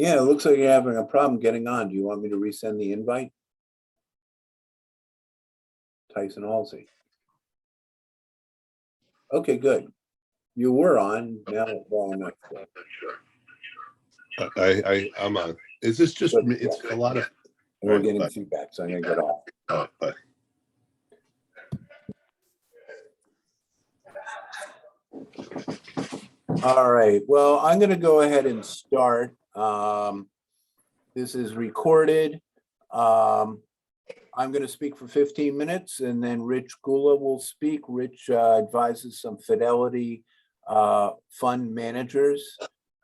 Yeah, it looks like you're having a problem getting on. Do you want me to resend the invite? Tyson Halsey. Okay, good. You were on, now well enough. I'm on. Is this just me? It's a lot of. We're getting feedback, so I'm gonna get off. Oh, but All right, well, I'm gonna go ahead and start. This is recorded. I'm gonna speak for 15 minutes and then Rich Gula will speak. Rich advises some Fidelity fund managers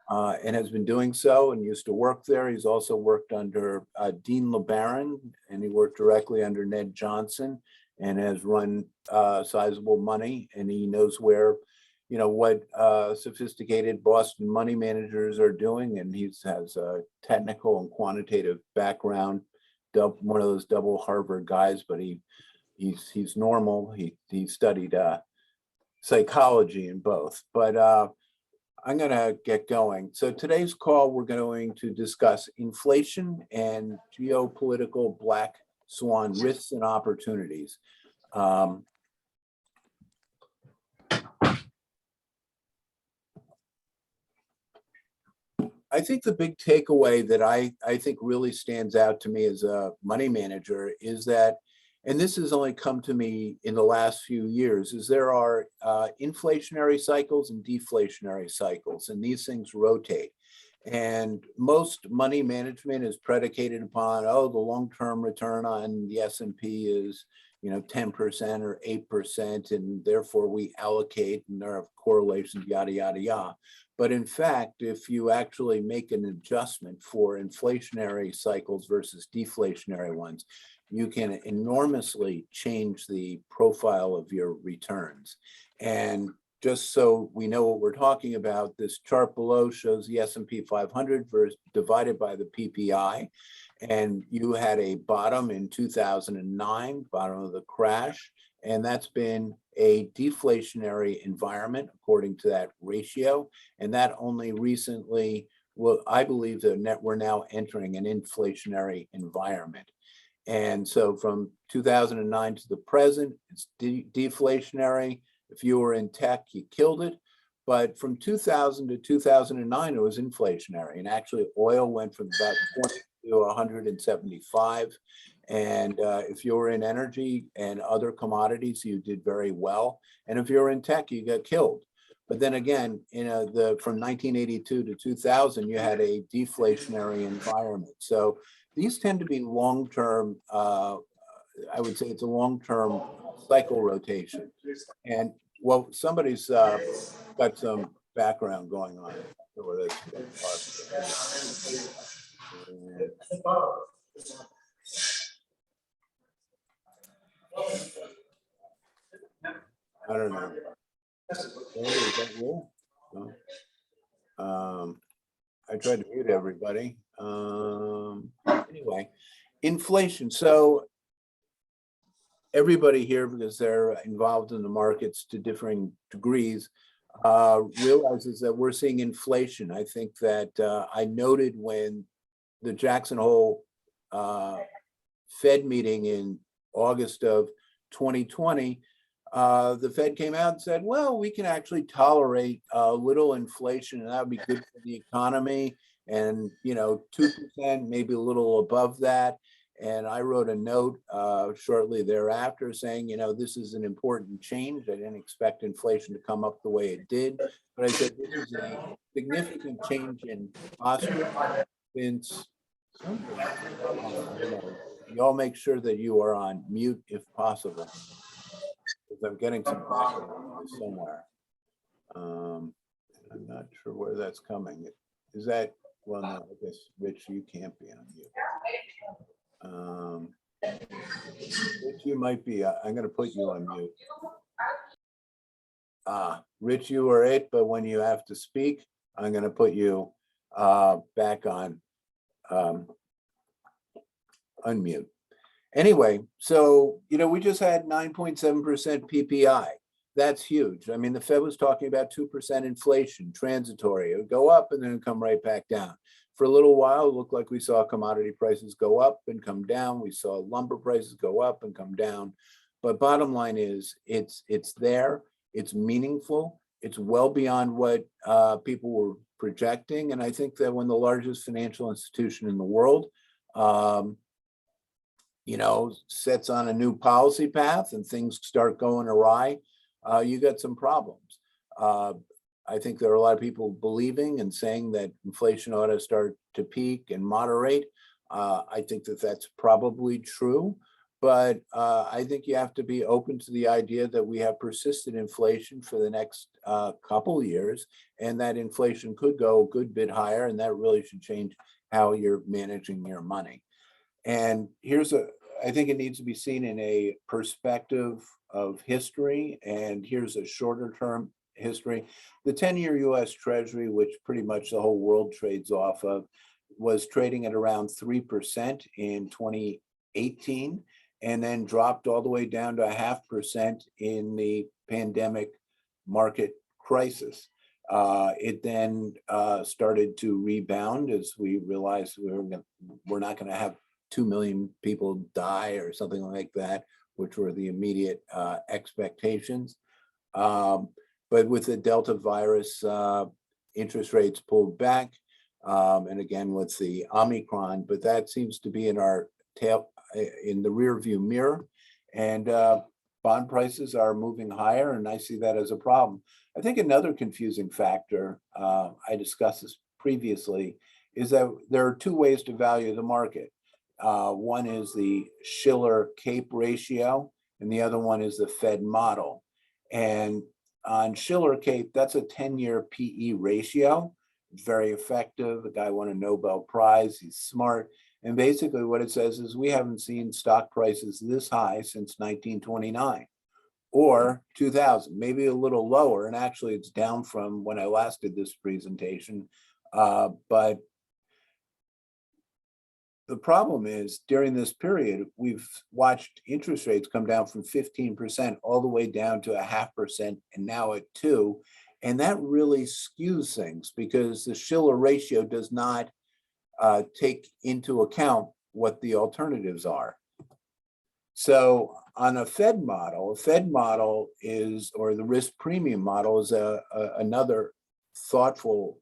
and has been doing so and used to work there. He's also worked under Dean LeBaron, and he worked directly under Ned Johnson and has run sizable money, and he knows where, you know, what sophisticated Boston money managers are doing, and he has a technical and quantitative background, one of those double Harvard guys, but he's normal. He studied psychology in both, but I'm gonna get going. So today's call, we're going to discuss inflation and geopolitical black swan risks and opportunities. I think the big takeaway that I think really stands out to me as a money manager is that, and this has only come to me in the last few years, is there are inflationary cycles and deflationary cycles, and these things rotate. And most money management is predicated upon, oh, the long-term return on the S&P is, you know, 10% or 8%, and therefore we allocate, and there are correlations, yada, yada, yada. But in fact, if you actually make an adjustment for inflationary cycles versus deflationary ones, you can enormously change the profile of your returns. And just so we know what we're talking about, this chart below shows the S&P 500 divided by the PPI. And you had a bottom in 2009, bottom of the crash, and that's been a deflationary environment according to that ratio. And that only recently, well, I believe that we're now entering an inflationary environment. And so from 2009 to the present, it's deflationary. If you were in tech, you killed it. But from 2000 to 2009, it was inflationary. And actually, oil went from about 20 to 175. And if you were in energy and other commodities, you did very well. And if you're in tech, you got killed. But then again, from 1982 to 2000, you had a deflationary environment. So these tend to be long-term, I would say it's a long-term cycle rotation. And well, somebody's got some background going on. I don't know. Is that you? No. I tried to mute everybody. Anyway, inflation. So everybody here, because they're involved in the markets to differing degrees, realizes that we're seeing inflation. I think that I noted when the Jackson Hole Fed meeting in August of 2020, the Fed came out and said, well, we can actually tolerate a little inflation, and that would be good for the economy. And, you know, 2%, maybe a little above that. And I wrote a note shortly thereafter saying, you know, this is an important change. I didn't expect inflation to come up the way it did. But I said, this is a significant change in posture since you all make sure that you are on mute if possible, because I'm getting some background somewhere. I'm not sure where that's coming. Is that, well, no, I guess, Rich, you can't be on mute. Rich, you might be, I'm going to put you on mute. Rich, you are it, but when you have to speak, I'm going to put you back on unmute. Anyway, so, you know, we just had 9.7% PPI. That's huge. I mean, the Fed was talking about 2% inflation, transitory. It would go up and then come right back down. for a little while, it looked like we saw commodity prices go up and come down. We saw lumber prices go up and come down. But bottom line is, it's there, it's meaningful, it's well beyond what people were projecting. And I think that when the largest financial institution in the world, sets on a new policy path and things start going awry, you got some problems. I think there are a lot of people believing and saying that inflation ought to start to peak and moderate. I think that that's probably true, but I think you have to be open to the idea that we have persistent inflation for the next couple of years, and that inflation could go a good bit higher, and that really should change how you're managing your money. And I think it needs to be seen in a perspective of history, and here's a shorter term history. The 10-year US Treasury, which pretty much the whole world trades off of, was trading at around 3% in 2018, and then dropped all the way down to 0.5% in the pandemic market crisis. It then started to rebound as we realized we're not going to have 2 million people die or something like that, which were the immediate expectations. But with the Delta virus, interest rates pulled back, and again with the Omicron, but that seems to be in the rear view mirror, and bond prices are moving higher, and I see that as a problem. I think another confusing factor, I discussed this previously, is that there are two ways to value the market. One is the Shiller-Cape ratio, and the other one is the Fed model. And on Shiller-Cape, that's a 10-year PE ratio. Very effective. The guy won a Nobel Prize. He's smart. And basically what it says is we haven't seen stock prices this high since 1929 or 2000, maybe a little lower. And actually it's down from when I last did this presentation. But the problem is during this period, we've watched interest rates come down from 15% all the way down to 0.5% and now at 2%. And that really skews things because the Shiller ratio does not take into account what the alternatives are. So on a Fed model is, or the risk premium model is another thoughtful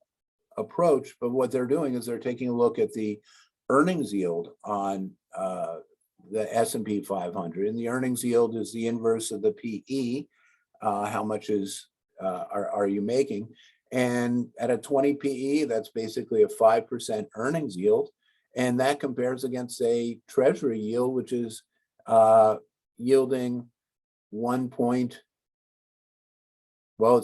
approach. But what they're doing is they're taking a look at the earnings yield on the S&P 500, and the earnings yield is the inverse of the PE. How much are you making? And at a 20 PE, that's basically a 5% earnings yield, and that compares against a Treasury yield, which is yielding it's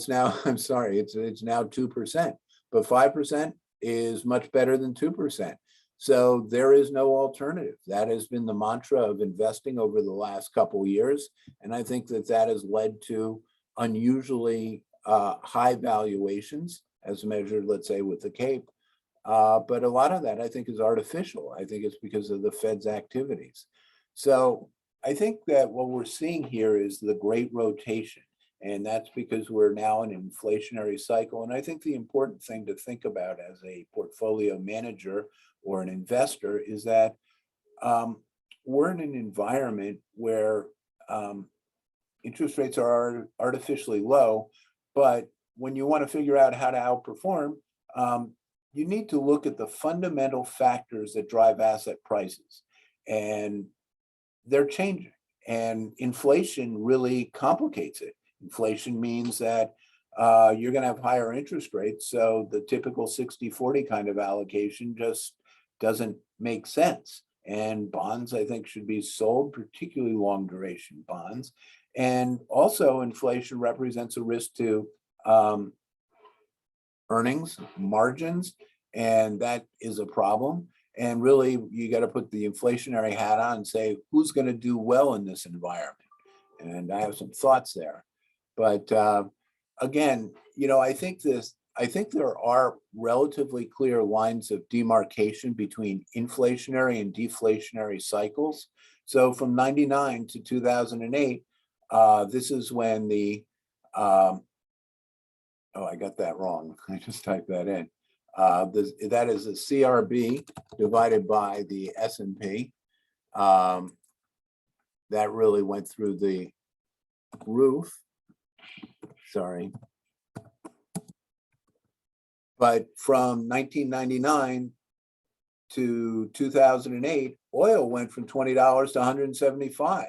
now it's now 2%, but 5% is much better than 2%. So there is no alternative. That has been the mantra of investing over the last couple of years. And I think that has led to unusually high valuations as measured, let's say, with the Cape. But a lot of that I think is artificial. I think it's because of the Fed's activities. So I think that what we're seeing here is the great rotation. And that's because we're now in an inflationary cycle. And I think the important thing to think about as a portfolio manager or an investor is that we're in an environment where interest rates are artificially low, but when you want to figure out how to outperform, you need to look at the fundamental factors that drive asset prices, and they're changing, and inflation really complicates it. Inflation means that you're going to have higher interest rates, so the typical 60-40 kind of allocation just doesn't make sense. And bonds, I think, should be sold, particularly long duration bonds. And also inflation represents a risk to earnings, margins, and that is a problem. And really, you got to put the inflationary hat on and say, who's going to do well in this environment? And I have some thoughts there. But again, I think there are relatively clear lines of demarcation between inflationary and deflationary cycles. So from 99 to 2008, this is when the, I got that wrong. I just typed that in. That is the CRB divided by the S&P. That really went through the roof. Sorry. But from 1999 to 2008, oil went from $20 to 175,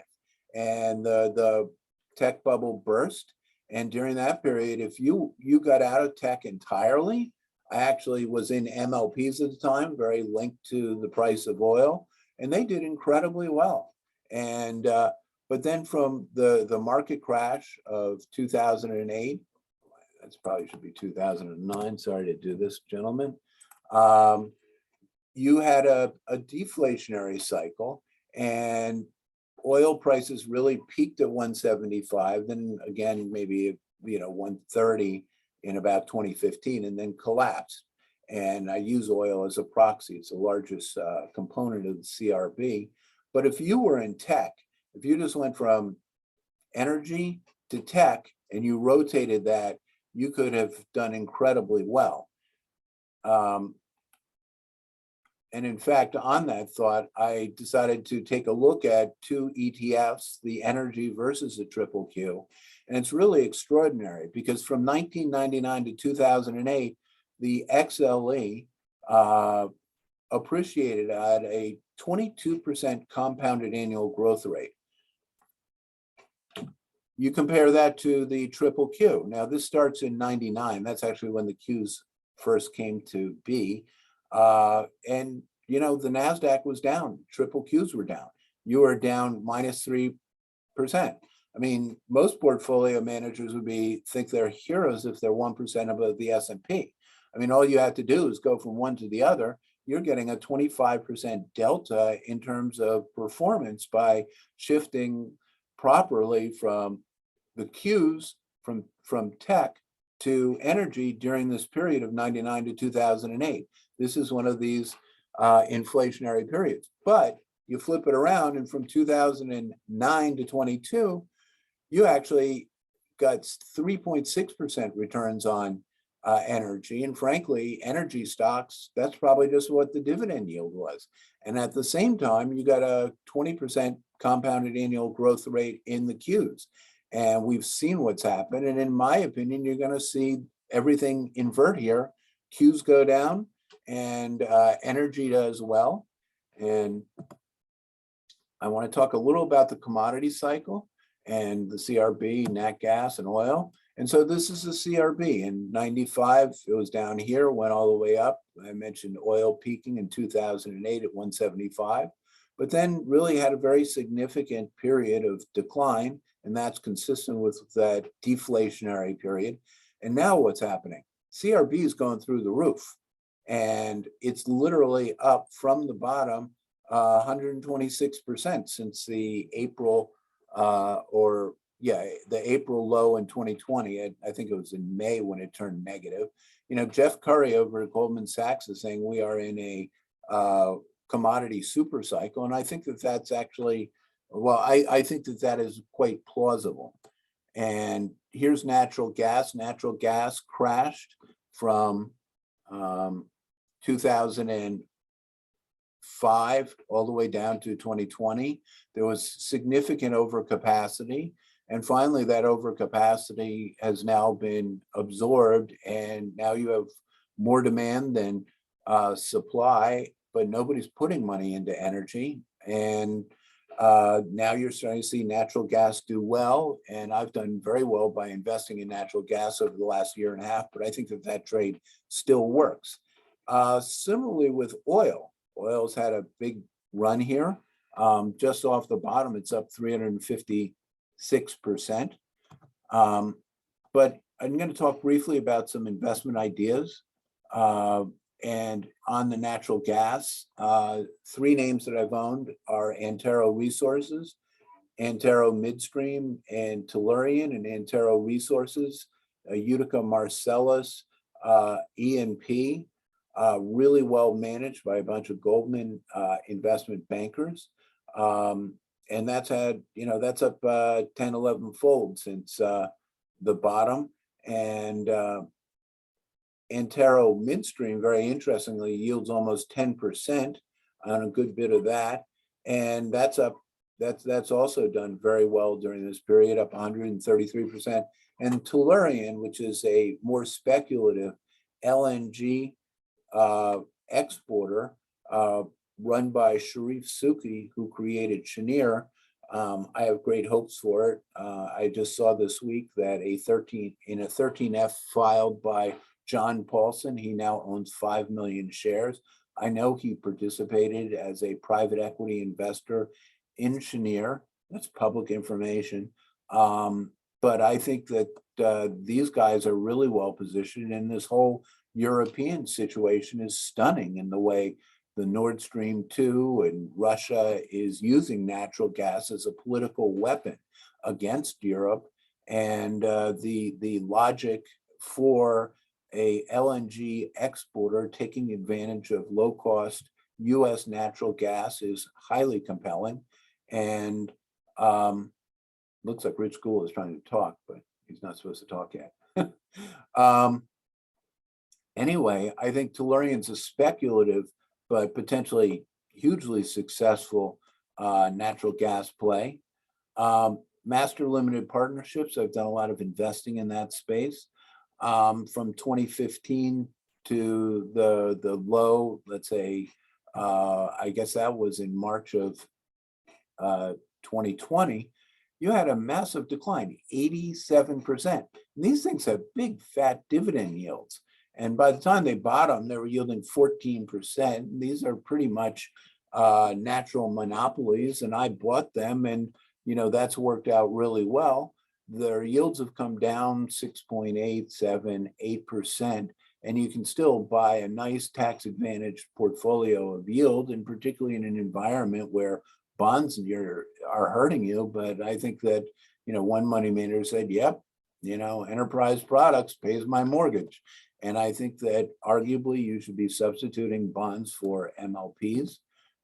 and the tech bubble burst. And during that period, if you got out of tech entirely, I actually was in MLPs at the time, very linked to the price of oil, and they did incredibly well. And but then from the market crash of 2008, that's probably should be 2009. Sorry to do this, gentlemen. You had a deflationary cycle, and oil prices really peaked at 175, then again maybe 130 in about 2015, and then collapsed. And I use oil as a proxy; it's the largest component of the CRB. But if you were in tech, if you just went from energy to tech and you rotated that, you could have done incredibly well. And in fact, on that thought, I decided to take a look at two ETFs, the energy versus the triple Q. And it's really extraordinary because from 1999 to 2008, the XLE appreciated at a 22% compounded annual growth rate. You compare that to the triple Q. Now, this starts in 99. That's actually when the Qs first came to be. And the NASDAQ was down, triple Qs were down. You were down -3%. I mean, most portfolio managers would think they're heroes if they're 1% above the S&P. I mean, all you have to do is go from one to the other. You're getting a 25% delta in terms of performance by shifting properly from the Qs from tech to energy during this period of 99 to 2008. This is one of these inflationary periods. But you flip it around, and from 2009 to 22, you actually got 3.6% returns on energy. And frankly, energy stocks, that's probably just what the dividend yield was. And at the same time, you got a 20% compounded annual growth rate in the Qs. And we've seen what's happened. And in my opinion, you're going to see everything invert here. Qs go down and energy does well. And I want to talk a little about the commodity cycle and the CRB, nat gas, and oil. And so this is the CRB. In 95, it was down here, went all the way up. I mentioned oil peaking in 2008 at 175, but then really had a very significant period of decline, and that's consistent with that deflationary period. And now what's happening? CRB is going through the roof, and it's literally up from the bottom 126% since the April the April low in 2020. I think it was in May when it turned negative. Jeff Curry over at Goldman Sachs is saying we are in a commodity super cycle. And I think that that's actually, I think that that is quite plausible. And here's natural gas. Natural gas crashed from 2005 all the way down to 2020. There was significant overcapacity. And finally, that overcapacity has now been absorbed, and now you have more demand than supply, but nobody's putting money into energy. And now you're starting to see natural gas do well, and I've done very well by investing in natural gas over the last year and a half, but I think that that trade still works. Similarly with oil. Oil's had a big run here. Just off the bottom, it's up 356%. But I'm going to talk briefly about some investment ideas. And on the natural gas, three names that I've owned are Antero Resources, Antero Midstream, and Tellurian, and Antero Resources, Utica Marcellus, E&P, really well managed by a bunch of Goldman investment bankers. And that's had, that's up 10, 11 fold since the bottom. And Antero Midstream, very interestingly, yields almost 10% on a good bit of that. And that's up, that's also done very well during this period, up 133%. And Tellurian, which is a more speculative LNG exporter, run by Sharif Suki, who created Cheniere. I have great hopes for it. I just saw this week that a 13F filed by John Paulson, he now owns 5 million shares. I know he participated as a private equity investor in Cheniere. That's public information. But I think that these guys are really well positioned, and this whole European situation is stunning in the way the Nord Stream 2 and Russia is using natural gas as a political weapon against Europe. And the logic for a LNG exporter taking advantage of low-cost U.S. natural gas is highly compelling. And looks like Rich Gula is trying to talk, but he's not supposed to talk yet. Anyway, I think Tellurian's a speculative but potentially hugely successful natural gas play. Master limited partnerships, I've done a lot of investing in that space. From 2015 to the low, let's say, I guess that was in March of 2020, you had a massive decline, 87%. And these things have big fat dividend yields. And by the time they bottomed, they were yielding 14%. These are pretty much natural monopolies, and I bought them, and that's worked out really well. Their yields have come down 6.8, 7, 8%, and you can still buy a nice tax-advantaged portfolio of yield, and particularly in an environment where bonds are hurting you. But I think that, one money manager said, yep, enterprise products pays my mortgage. And I think that arguably you should be substituting bonds for MLPs.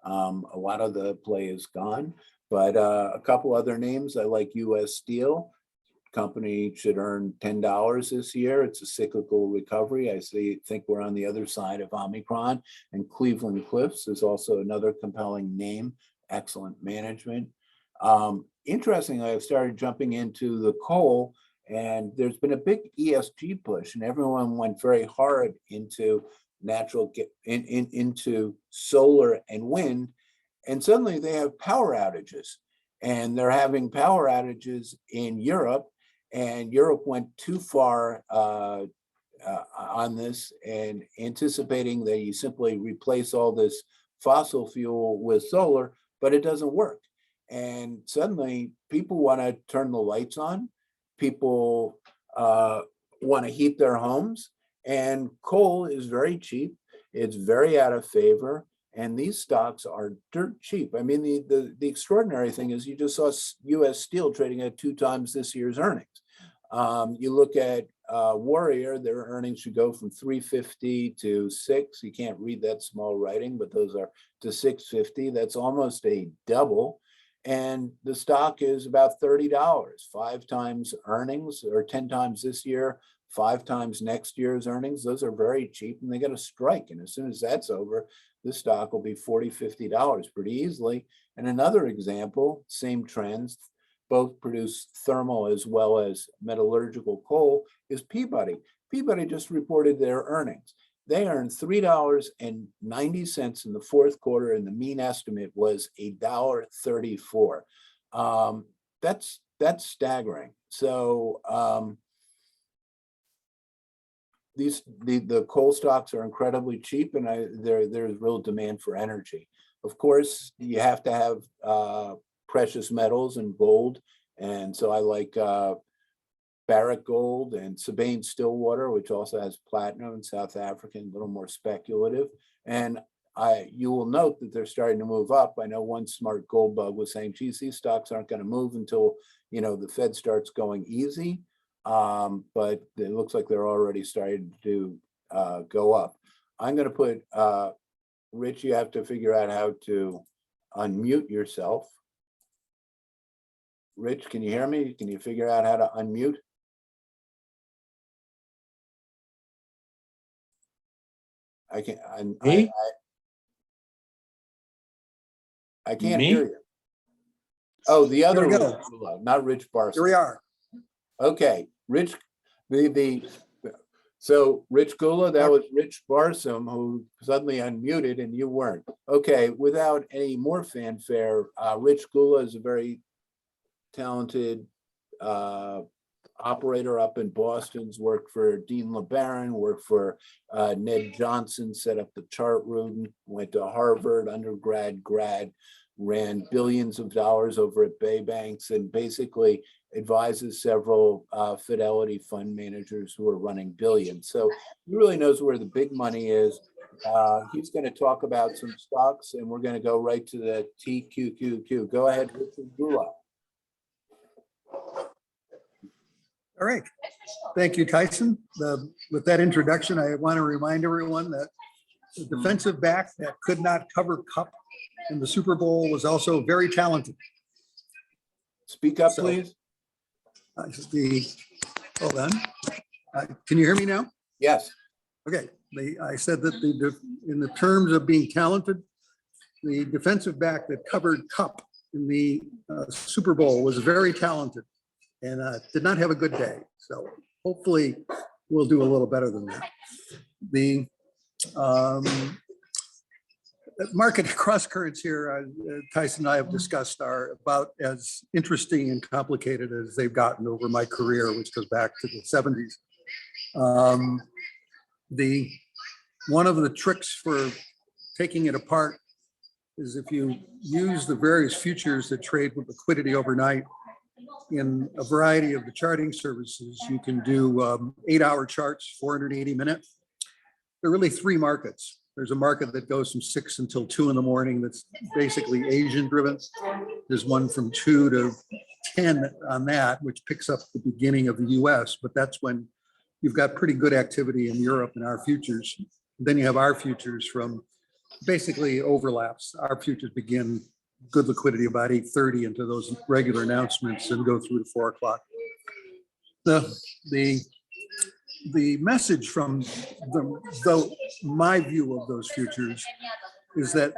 A lot of the play is gone, but a couple other names, I like US Steel. Company should earn $10 this year. It's a cyclical recovery. I think we're on the other side of Omicron. And Cleveland Cliffs is also another compelling name, excellent management. Interestingly, I've started jumping into the coal, and there's been a big ESG push, and everyone went very hard into into solar and wind, and suddenly they have power outages, and they're having power outages in Europe, and Europe went too far on this, and anticipating that you simply replace all this fossil fuel with solar, but it doesn't work. And suddenly people want to turn the lights on. People want to heat their homes, and coal is very cheap. It's very out of favor, and these stocks are dirt cheap. I mean, the extraordinary thing is you just saw US Steel trading at 2 times this year's earnings. You look at Warrior, their earnings should go from 350 to 6. You can't read that small writing, but those are to 650. That's almost a double. And the stock is about $30, 5 times earnings, or 10 times this year, 5 times next year's earnings. Those are very cheap, and they got a strike. And as soon as that's over, this stock will be $40, $50 pretty easily. And another example, same trends, both produce thermal as well as metallurgical coal, is Peabody. Peabody just reported their earnings. They earned $3.90 in the fourth quarter, and the mean estimate was $1.34. That's staggering. So the coal stocks are incredibly cheap, and there's real demand for energy. Of course, you have to have precious metals and gold, and so I like Barrick Gold and Sabine Stillwater, which also has platinum in South Africa, a little more speculative. And you will note that they're starting to move up. I know one smart gold bug was saying, geez, these stocks aren't going to move until the Fed starts going easy. But it looks like they're already starting to go up. I'm going to put, Rich, you have to figure out how to unmute yourself. Rich, can you hear me? Can you figure out how to unmute? I can't, Me? I can't Me? hear you. Oh, the other we Rich go. Gula, not Rich Here Barson. we are. Okay, Rich, so Rich Gula, that was Rich Barsom, who suddenly unmuted and you weren't. Okay, without any more fanfare, Rich Gula is a very talented operator up in Boston's worked for Dean LeBaron, worked for Ned Johnson, set up the chart room, went to Harvard, undergrad, grad, ran billions of dollars over at Bay Banks, and basically advises several Fidelity fund managers who are running billions. So he really knows where the big money is. He's going to talk about some stocks, and we're going to go right to the TQQQ. Go ahead, Richard Gula. All right. Thank you, Tyson. With that introduction, I want to remind everyone that the defensive back that could not cover Cup in the Super Bowl was also very talented. Speak up, So- please. Hold on. Can you hear me now? Yes. Okay. I said that in the terms of being talented, the defensive back that covered Cup in the Super Bowl was very talented and did not have a good day. So hopefully we'll do a little better than that. The market cross currents here, Tyson and I have discussed, are about as interesting and complicated as they've gotten over my career, which goes back to the 70s. One of the tricks for taking it apart is if you use the various futures that trade with liquidity overnight in a variety of the charting services, you can do 8-hour charts, 480 minutes. There are really three markets. There's a market that goes from 6 until 2 in the morning that's basically Asian driven. There's one from 2 to 10 on that, which picks up the beginning of the US, but that's when you've got pretty good activity in Europe in our futures. Then you have our futures from basically overlaps. Our futures begin good liquidity about 8:30 into those regular announcements and go through to 4 o'clock. The message from my view of those futures is that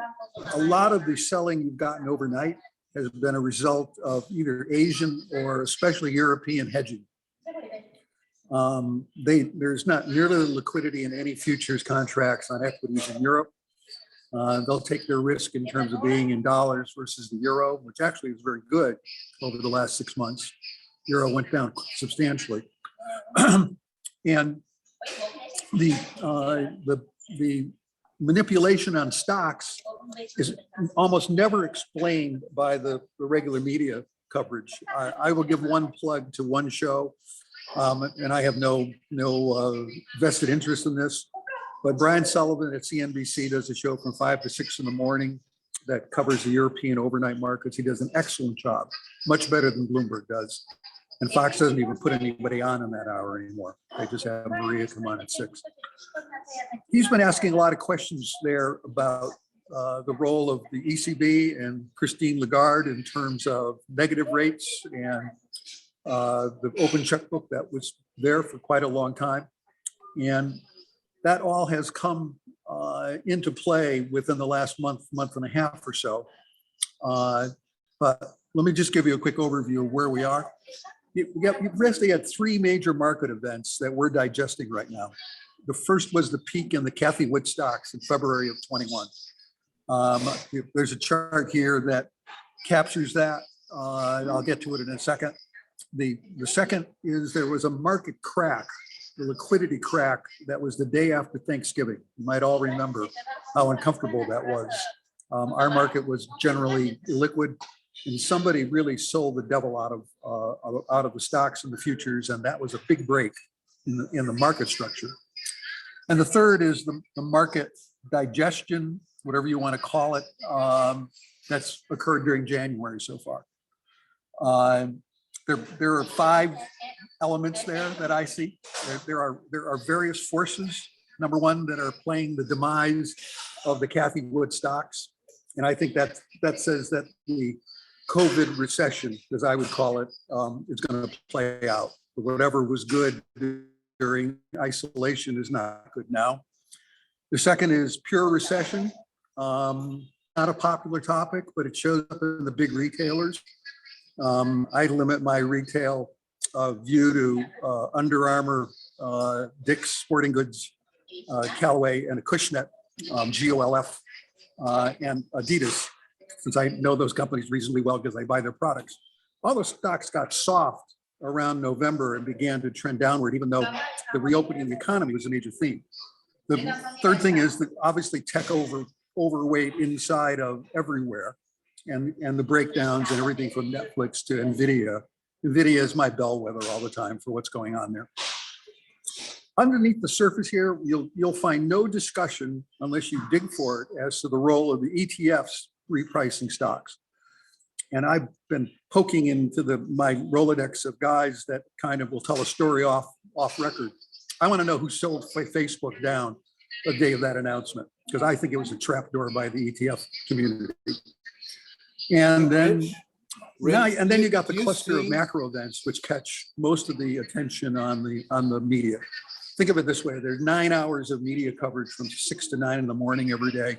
a lot of the selling you've gotten overnight has been a result of either Asian or especially European hedging. There's not nearly the liquidity in any futures contracts on equities in Europe. They'll take their risk in terms of being in dollars versus the euro, which actually is very good over the last 6 months. Euro went down substantially. And the manipulation on stocks is almost never explained by the regular media coverage. I will give one plug to one show, and I have no vested interest in this, but Brian Sullivan at CNBC does a show from 5 to 6 in the morning that covers the European overnight markets. He does an excellent job, much better than Bloomberg does. And Fox doesn't even put anybody on in that hour anymore. They just have Maria come on at 6. He's been asking a lot of questions there about the role of the ECB and Christine Lagarde in terms of negative rates and the open checkbook that was there for quite a long time. And that all has come into play within the last month and a half or so. But let me just give you a quick overview of where we are. You've basically had 3 major market events that we're digesting right now. The first was the peak in the Cathie Wood stocks in February of 21. There's a chart here that captures that. I'll get to it in a second. The second is there was a market crack, the liquidity crack that was the day after Thanksgiving. You might all remember how uncomfortable that was. Our market was generally illiquid, and somebody really sold the devil out of the stocks and the futures, and that was a big break in the market structure. And the third is the market digestion, whatever you want to call it, that's occurred during January so far. There are 5 elements there that I see. There are various forces, number one, that are playing the demise of the Cathie Wood stocks. And I think that says that the COVID recession, as I would call it, is going to play out. Whatever was good during isolation is not good now. The second is pure recession. Not a popular topic, but it shows up in the big retailers. I limit my retail view to Under Armour, Dick's Sporting Goods, Callaway, and Acushnet, GOLF, and Adidas, since I know those companies reasonably well because I buy their products. All those stocks got soft around November and began to trend downward, even though the reopening of the economy was a major theme. The third thing is that obviously tech overweight inside of everywhere, and the breakdowns and everything from Netflix to NVIDIA. NVIDIA is my bellwether all the time for what's going on there. Underneath the surface here, you'll find no discussion unless you dig for it as to the role of the ETFs repricing stocks. And I've been poking into my Rolodex of guys that kind of will tell a story off record. I want to know who sold Facebook down the day of that announcement, because I think it was a trapdoor by the ETF community. And then, you got the cluster of macro events, which catch most of the attention on the media. Think of it this way: there's 9 hours of media coverage from 6 to 9 in the morning every day,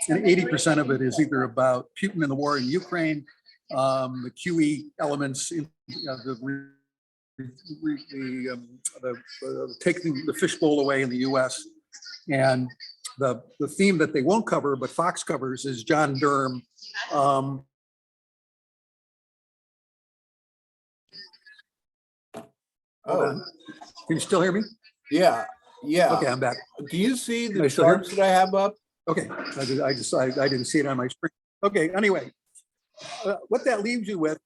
and 80% of it is either about Putin and the war in Ukraine, the QE elements, taking the fishbowl away in the U.S. And the theme that they won't cover, but Fox covers, is John Durham. Can you still hear me? Yeah. Okay, I'm back. Do you see Can I the still hear? charts that I have up? Okay, I didn't see it on my screen. Okay, anyway, what that leaves you with,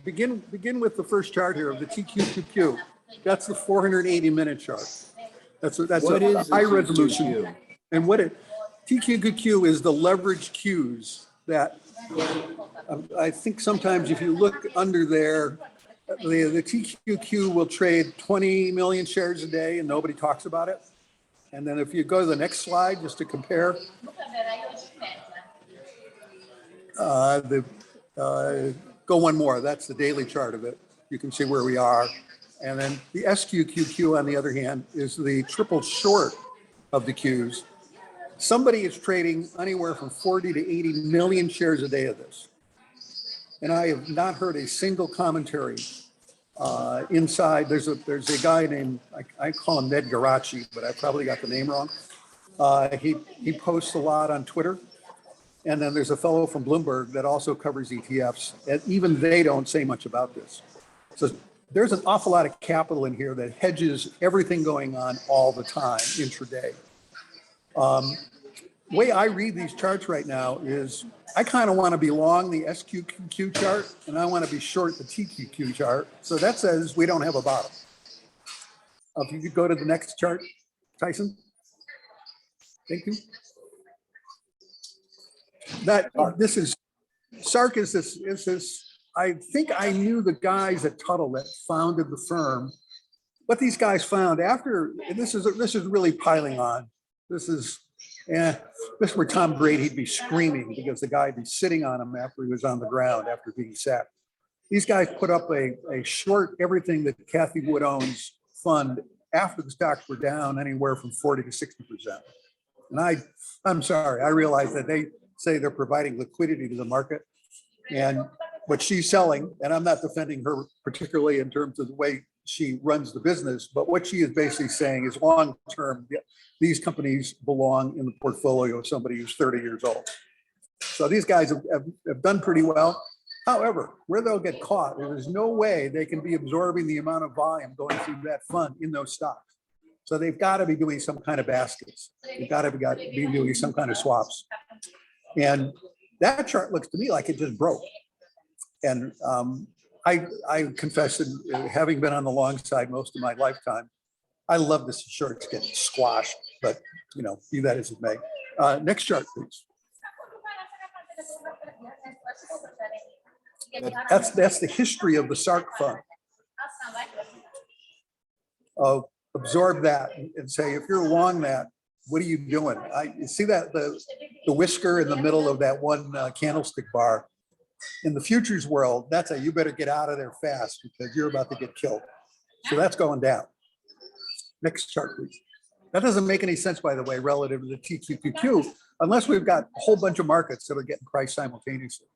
begin with the first chart here of the TQQQ. That's the 480-minute chart. That's What a is high the resolution. TQQQ? And TQQQ is the leverage cues that I think sometimes if you look under there, the TQQ will trade 20 million shares a day and nobody talks about it. And then if you go to the next slide, just to compare, go one more. That's the daily chart of it. You can see where we are. And then the SQQQ, on the other hand, is the triple short of the Qs. Somebody is trading anywhere from 40 to 80 million shares a day of this. And I have not heard a single commentary inside. There's a guy named, I call him Ned Garachi, but I probably got the name wrong. He posts a lot on Twitter. And then there's a fellow from Bloomberg that also covers ETFs, and even they don't say much about this. So there's an awful lot of capital in here that hedges everything going on all the time intraday. The way I read these charts right now is I kind of want to be long the SQQQ chart, and I want to be short the TQQ chart. So that says we don't have a bottom. If you could go to the next chart, Tyson. Thank you. SARK is this. I think I knew the guys at Tuttle that founded the firm. What these guys found after, this is really piling on. This is where Tom Brady'd be screaming because the guy'd be sitting on him after he was on the ground after being sacked. These guys put up a short everything that Kathy Wood owns fund after the stocks were down anywhere from 40 to 60%. And I'm sorry, I realize that they say they're providing liquidity to the market, and what she's selling, and I'm not defending her particularly in terms of the way she runs the business, but what she is basically saying is long term, these companies belong in the portfolio of somebody who's 30 years old. So these guys have done pretty well. However, where they'll get caught, there's no way they can be absorbing the amount of volume going through that fund in those stocks. So they've got to be doing some kind of baskets. They've got to be doing some kind of swaps. And that chart looks to me like it just broke. And I confess that having been on the long side most of my lifetime, I love to see shorts get squashed, but be that as it may. Next chart, please. That's the history of the SARK fund. Absorb that and say, if you're long that, what are you doing? You see that the whisker in the middle of that one candlestick bar. In the futures world, that's you better get out of there fast because you're about to get killed. So that's going down. Next chart, please. That doesn't make any sense, by the way, relative to the TQQQ, unless we've got a whole bunch of markets that are getting priced simultaneously.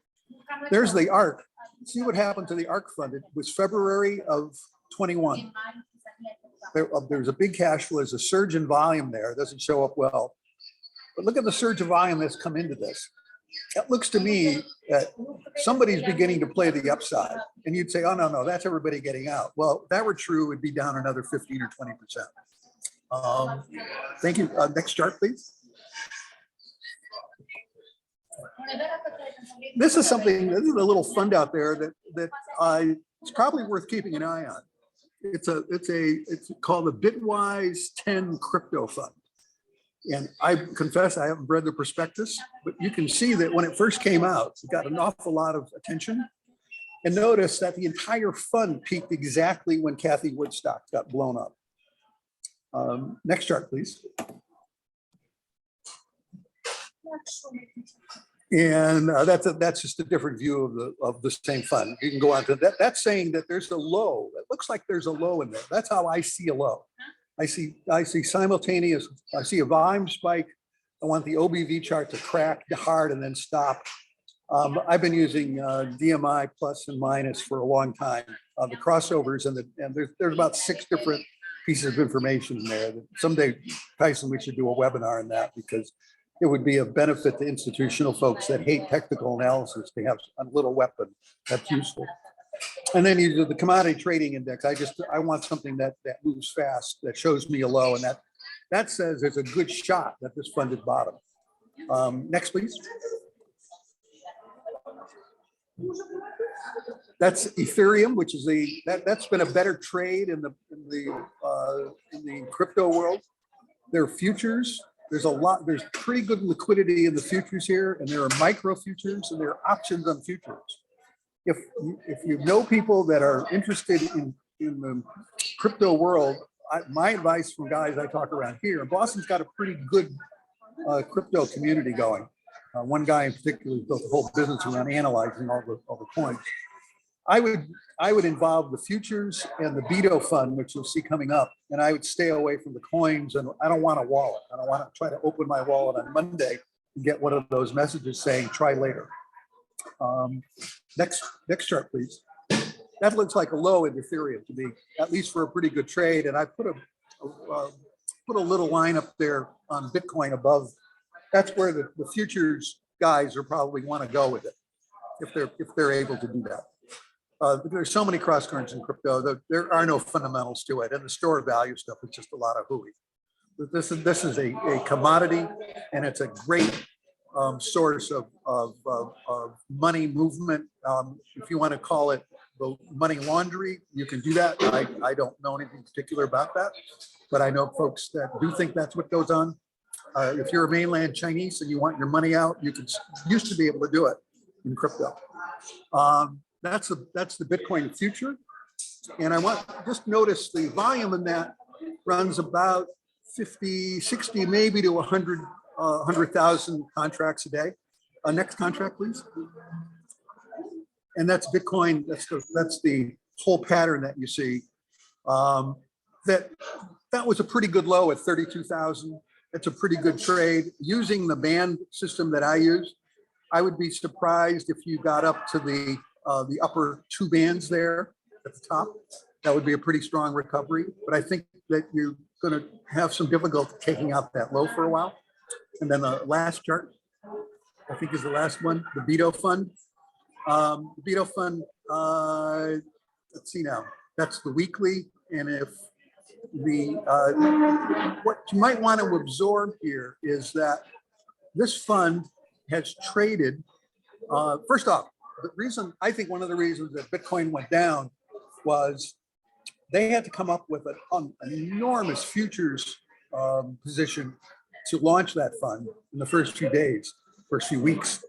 There's the ARC. See what happened to the ARC fund. It was February of 21. There's a big cash flow. There's a surge in volume there. It doesn't show up well. But look at the surge of volume that's come into this. It looks to me that somebody's beginning to play the upside. And you'd say, oh, no, that's everybody getting out. Well, if that were true, it'd be down another 15 or 20%. Thank you. Next chart, please. This is a little fund out there that it's probably worth keeping an eye on. It's called the Bitwise 10 Crypto Fund. And I confess I haven't read the prospectus, but you can see that when it first came out, it got an awful lot of attention. And notice that the entire fund peaked exactly when Cathie Woodstock got blown up. Next chart, please. And that's just a different view of the same fund. You can go on to that. That's saying that there's a low. It looks like there's a low in there. That's how I see a low. I see simultaneous. I see a volume spike. I want the OBV chart to crack hard and then stop. I've been using DMI plus and minus for a long time. The crossovers and there's about 6 different pieces of information in there. Someday, Tyson, we should do a webinar on that because it would be a benefit to institutional folks that hate technical analysis to have a little weapon that's useful. And then you do the commodity trading index. I want something that moves fast, that shows me a low, and that says there's a good shot that this fund is bottom. Next, please. That's Ethereum, which is that's been a better trade in the crypto world. Their futures. There's pretty good liquidity in the futures here, and there are micro futures and there are options on futures. If you know people that are interested in the crypto world, my advice from guys I talk around here, Boston's got a pretty good crypto community going. One guy in particular built a whole business around analyzing all the coins. I would involve the futures and the Veto Fund, which you'll see coming up, and I would stay away from the coins. And I don't want a wallet. I don't want to try to open my wallet on Monday and get one of those messages saying try later. Next chart, please. That looks like a low in Ethereum to me, at least for a pretty good trade. And I put a little line up there on Bitcoin above. That's where the futures guys are probably want to go with it if they're able to do that. There's so many cross currents in crypto that there are no fundamentals to it, and the store of value stuff is just a lot of hooey. This is a commodity, and it's a great source of money movement. If you want to call it the money laundry, you can do that. I don't know anything particular about that, but I know folks that do think that's what goes on. If you're a mainland Chinese and you want your money out, you used to be able to do it in crypto. That's the Bitcoin future. And I want just notice the volume in that runs about 50, 60, maybe to 100,000 contracts a day. Next contract, please. And that's Bitcoin. That's the whole pattern that you see. That was a pretty good low at 32,000. That's a pretty good trade. Using the band system that I use, I would be surprised if you got up to the upper 2 bands there at the top. That would be a pretty strong recovery. But I think that you're going to have some difficulty taking out that low for a while. And then the last chart, I think is the last one, the Veto Fund. The Veto Fund, let's see now, that's the weekly. And if what you might want to absorb here is that this fund has traded, first off, I think one of the reasons that Bitcoin went down was they had to come up with an enormous futures position to launch that fund in the first few days, first few weeks.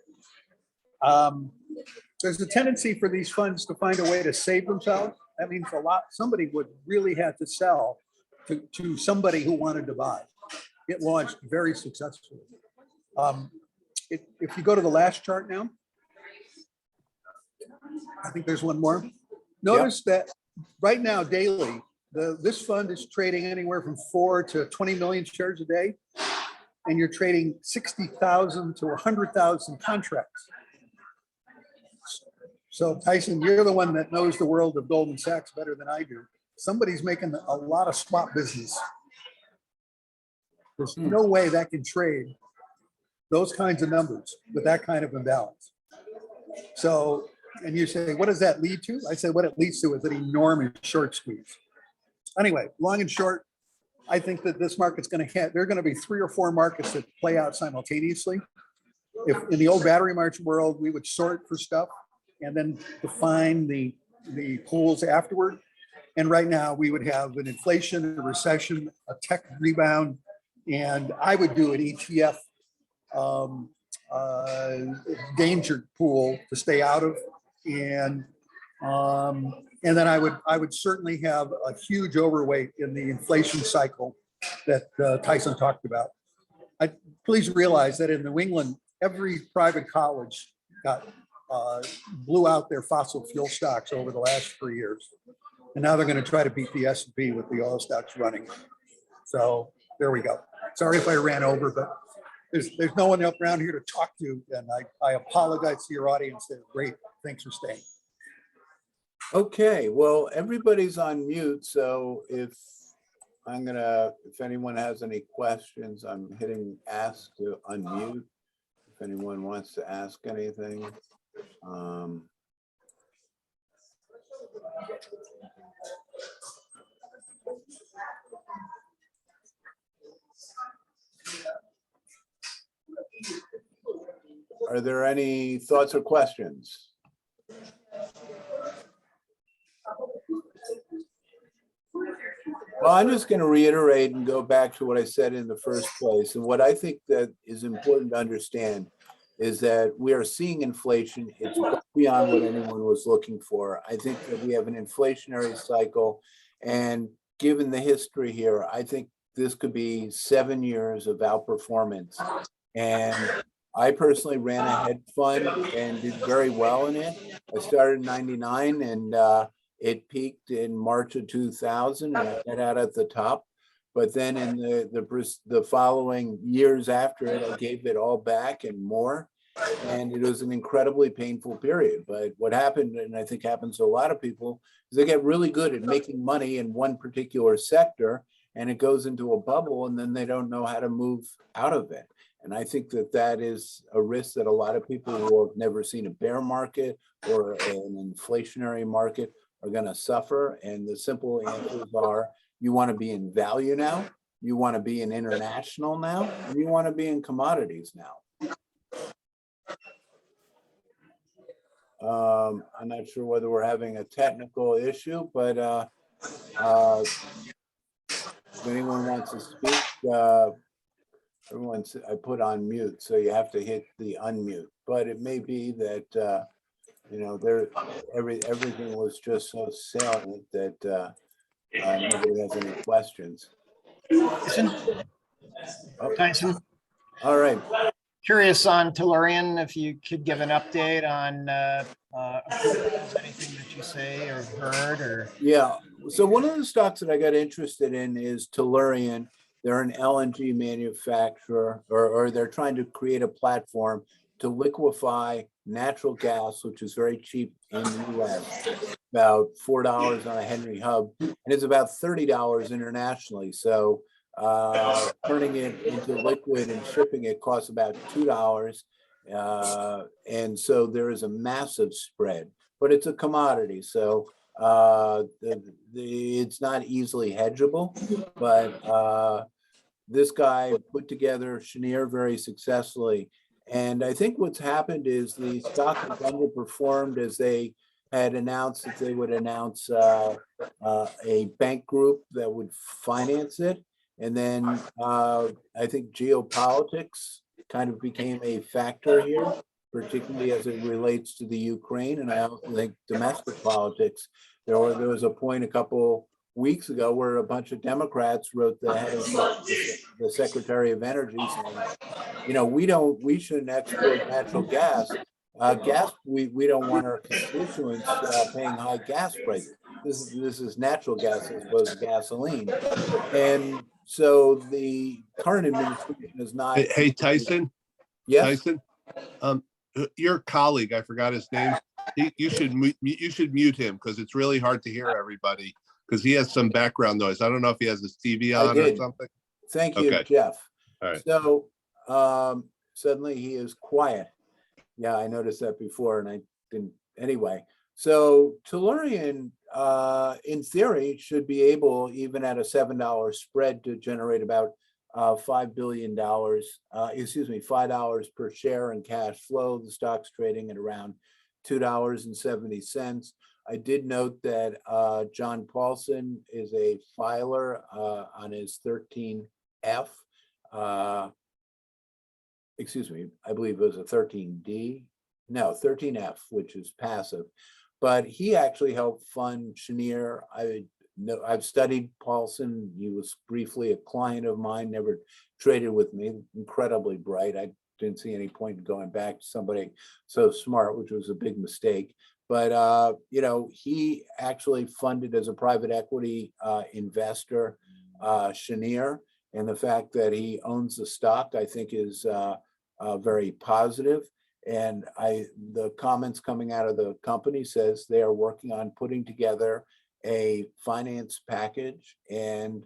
There's a tendency for these funds to find a way to save themselves. That means somebody would really have to sell to somebody who wanted to buy. It launched very successfully. If you go to the last chart now, I think there's one more. Notice that right now, daily, This fund is trading anywhere from 4 to 20 million shares a day, and you're trading 60,000 to 100,000 contracts. So Tyson, you're the one that knows the world of Goldman Sachs better than I do. Somebody's making a lot of swap business. There's no way that can trade those kinds of numbers with that kind of imbalance. So, and you say, what does that lead to? I said, what it leads to is an enormous short squeeze. Anyway, long and short, I think that this market's going to hit, there are going to be 3 or 4 markets that play out simultaneously. If in the old battery march world, we would sort for stuff and then define the pools afterward. And right now we would have an inflation, a recession, a tech rebound, and I would do an ETF danger pool to stay out of. And then I would certainly have a huge overweight in the inflation cycle that Tyson talked about. Please realize that in New England, every private college blew out their fossil fuel stocks over the last 3 years. And now they're going to try to beat the S&P with the oil stocks running. So there we go. Sorry if I ran over, but there's no one up around here to talk to. And I apologize to your audience. They're great. Thanks for staying. Okay, well, everybody's on mute, so if anyone has any questions, I'm hitting ask to unmute. If anyone wants to ask anything. Are there any thoughts or questions? Well, I'm just going to reiterate and go back to what I said in the first place. And what I think that is important to understand is that we are seeing inflation. It's beyond what anyone was looking for. I think that we have an inflationary cycle. And given the history here, I think this could be 7 years of outperformance. And I personally ran a hedge fund and did very well in it. I started in 99 and it peaked in March of 2000 and I got out at the top. But then in the following years after it, I gave it all back and more. And it was an incredibly painful period. But what happened, and I think happens to a lot of people, is they get really good at making money in one particular sector and it goes into a bubble and then they don't know how to move out of it. And I think that that is a risk that a lot of people who have never seen a bear market or an inflationary market are going to suffer. And the simple answers are, you want to be in value now, you want to be in international now, and you want to be in commodities now. I'm not sure whether we're having a technical issue, but if anyone wants to speak, I put on mute, so you have to hit the unmute. But it may be that everything was just so salient that nobody has any questions. Tyson, All right. curious on Tellurian, if you could give an update on anything that you say or heard or. Yeah. So one of the stocks that I got interested in is Tellurian. They're an LNG manufacturer, or they're trying to create a platform to liquefy natural gas, which is very cheap in the US, about $4 on a Henry Hub, and it's about $30 internationally. So turning it into liquid and shipping it costs about $2. And so there is a massive spread, but it's a commodity. So it's not easily hedgeable, but this guy put together Cheniere very successfully. And I think what's happened is the stock has underperformed as they had announced that they would announce a bank group that would finance it. And then I think geopolitics kind of became a factor here, particularly as it relates to the Ukraine. And I also think domestic politics. There was a point a couple weeks ago where a bunch of Democrats wrote the head of the Secretary of Energy saying, we shouldn't export natural gas. We don't want our constituents paying high gas prices. this is natural gas as opposed to gasoline. And so the current administration is not. Hey, Tyson, Yes, Tyson, your colleague, I forgot his name. You should mute him because it's really hard to hear everybody because he has some background noise. I don't know if he has his TV I on or did. something. Thank you, Okay. Jeff. All right. So suddenly he is quiet. Yeah, I noticed that before and I didn't. Anyway, so Tellurian, in theory, should be able, even at a $7 spread, to generate about $5 billion, $5 per share in cash flow. The stock's trading at around $2.70. I did note that John Paulson is a filer on his 13F. Excuse me, I believe it was a 13D. No, 13F, which is passive. But he actually helped fund Cheniere. I've studied Paulson. He was briefly a client of mine, never traded with me, incredibly bright. I didn't see any point in going back to somebody so smart, which was a big mistake. But, you know, he actually funded as a private equity investor Cheniere. And the fact that he owns the stock, I think, is very positive. And the comments coming out of the company says they are working on putting together a finance package, and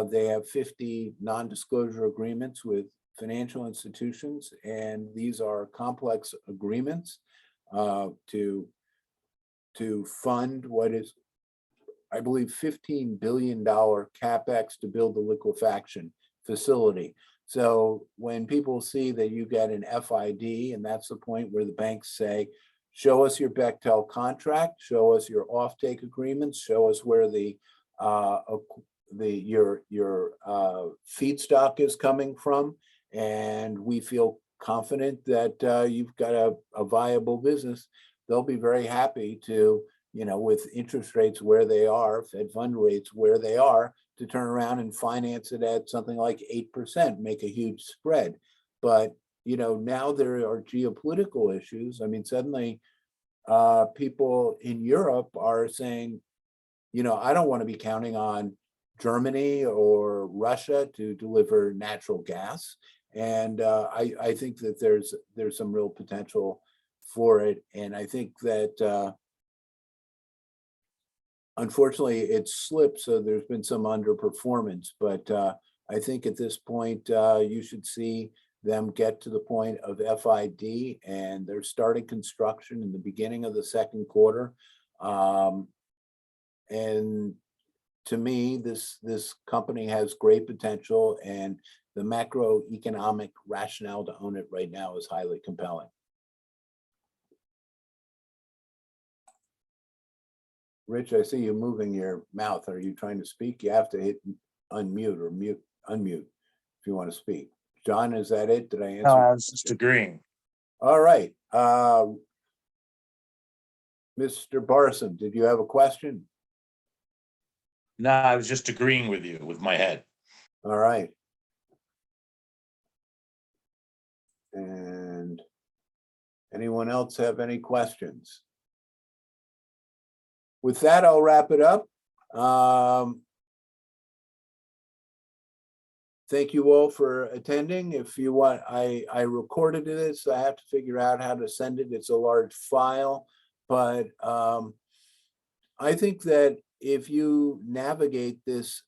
they have 50 non-disclosure agreements with financial institutions, and these are complex agreements to fund what is, I believe, $15 billion capex to build the liquefaction facility. So when people see that you get an FID, and that's the point where the banks say, show us your Bechtel contract, show us your offtake agreements, show us where your feedstock is coming from, and we feel confident that you've got a viable business, they'll be very happy to, you know, with interest rates where they are, Fed fund rates where they are, to turn around and finance it at something like 8%, make a huge spread. But, you know, now there are geopolitical issues. I mean, suddenly people in Europe are saying, you know, I don't want to be counting on Germany or Russia to deliver natural gas. And I think that there's some real potential for it. And I think that unfortunately, it's slipped, so there's been some underperformance. But I think at this point, you should see them get to the point of FID, and they're starting construction in the beginning of the second quarter. And to me, this company has great potential, and the macroeconomic rationale to own it right now is highly compelling. Rich, I see you moving your mouth. Are you trying to speak? You have to hit unmute or unmute if you want to speak. John, is that it? Did I answer? No, I was just agreeing. All right. Mr. Barson, did you have a question? No, I was just agreeing with you with my head. All right. And anyone else have any questions? With that, I'll wrap it up. Thank you all for attending. If you want, I recorded this. I have to figure out how to send it. It's a large file, but I think that if you navigate this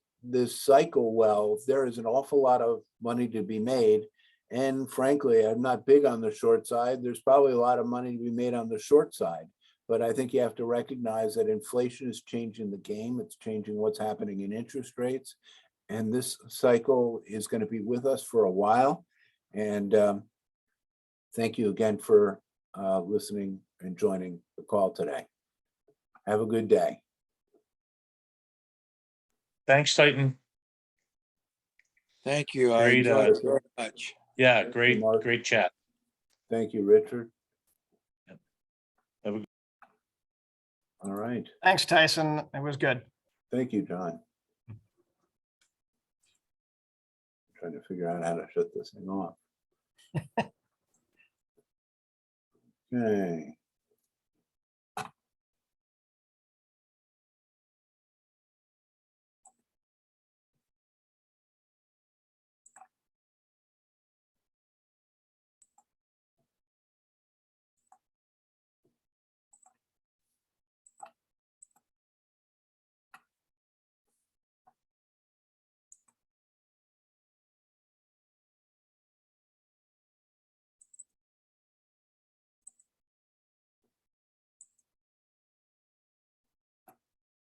cycle well, there is an awful lot of money to be made. And frankly, I'm not big on the short side. There's probably a lot of money to be made on the short side. But I think you have to recognize that inflation is changing the game. It's changing what's happening in interest rates. And this cycle is going to be with us for a while. And thank you again for listening and joining the call today. Have a good day. Thanks, Titan. Thank you. I Great, enjoyed it very much. Yeah, Thank you, great, Mark. great chat. Thank you, Richard. Have a- All right. Thanks, Tyson. It was good. Thank you, John. Trying to figure out how to shut this thing off. Okay.